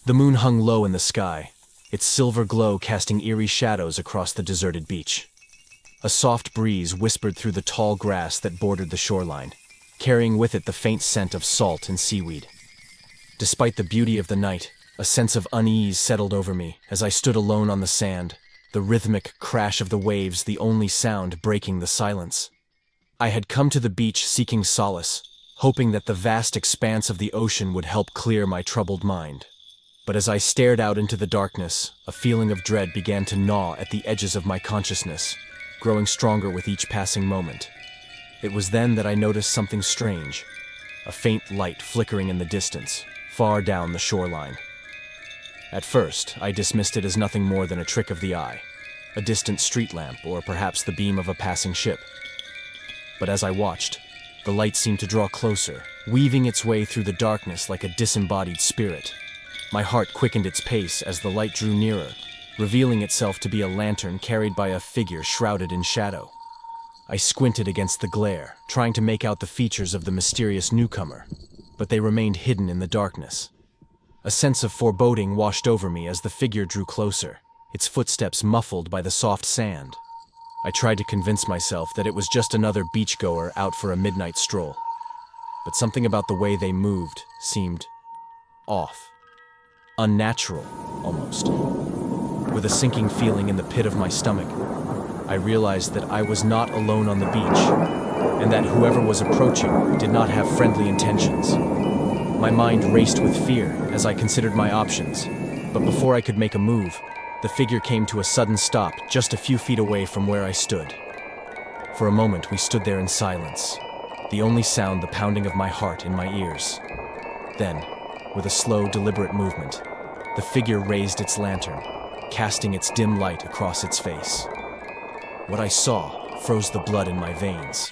The moon hung low in the sky, its silver glow casting eerie shadows across the deserted beach. A soft breeze whispered through the tall grass that bordered the shoreline, carrying with it the faint scent of salt and seaweed. Despite the beauty of the night, a sense of unease settled over me as I stood alone on the sand, the rhythmic crash of the waves the only sound breaking the silence. I had come to the beach seeking solace, hoping that the vast expanse of the ocean would help clear my troubled mind. But as I stared out into the darkness, a feeling of dread began to gnaw at the edges of my consciousness, growing stronger with each passing moment. It was then that I noticed something strange, a faint light flickering in the distance, far down the shoreline. At first, I dismissed it as nothing more than a trick of the eye, a distant street lamp or perhaps the beam of a passing ship. But as I watched, the light seemed to draw closer, weaving its way through the darkness like a disembodied spirit. My heart quickened its pace as the light drew nearer, revealing itself to be a lantern carried by a figure shrouded in shadow. I squinted against the glare, trying to make out the features of the mysterious newcomer, but they remained hidden in the darkness. A sense of foreboding washed over me as the figure drew closer, its footsteps muffled by the soft sand. I tried to convince myself that it was just another beachgoer out for a midnight stroll, but something about the way they moved seemed off. Unnatural, almost. With a sinking feeling in the pit of my stomach, I realized that I was not alone on the beach, and that whoever was approaching did not have friendly intentions. My mind raced with fear as I considered my options, but before I could make a move, the figure came to a sudden stop just a few feet away from where I stood. For a moment we stood there in silence, the only sound the pounding of my heart in my ears. Then, with a slow, deliberate movement, the figure raised its lantern, casting its dim light across its face. What I saw froze the blood in my veins.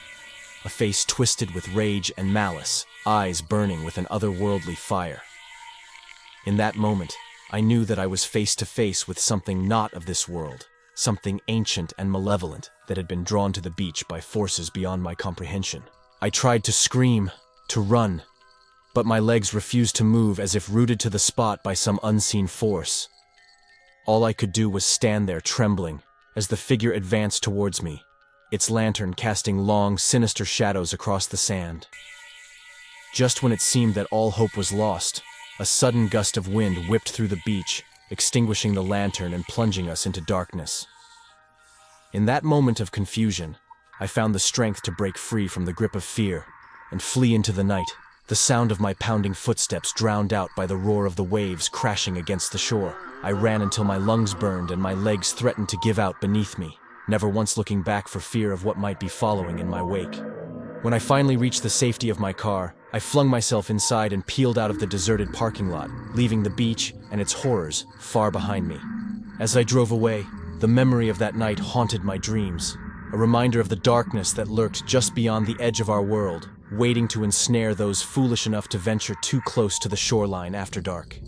A face twisted with rage and malice, eyes burning with an otherworldly fire. In that moment, I knew that I was face to face with something not of this world, something ancient and malevolent that had been drawn to the beach by forces beyond my comprehension. I tried to scream, to run, but my legs refused to move as if rooted to the spot by some unseen force. All I could do was stand there trembling as the figure advanced towards me, its lantern casting long, sinister shadows across the sand. Just when it seemed that all hope was lost, a sudden gust of wind whipped through the beach, extinguishing the lantern and plunging us into darkness. In that moment of confusion, I found the strength to break free from the grip of fear and flee into the night, the sound of my pounding footsteps drowned out by the roar of the waves crashing against the shore. I ran until my lungs burned and my legs threatened to give out beneath me, never once looking back for fear of what might be following in my wake. When I finally reached the safety of my car, I flung myself inside and peeled out of the deserted parking lot, leaving the beach and its horrors far behind me. As I drove away, the memory of that night haunted my dreams, a reminder of the darkness that lurked just beyond the edge of our world, waiting to ensnare those foolish enough to venture too close to the shoreline after dark.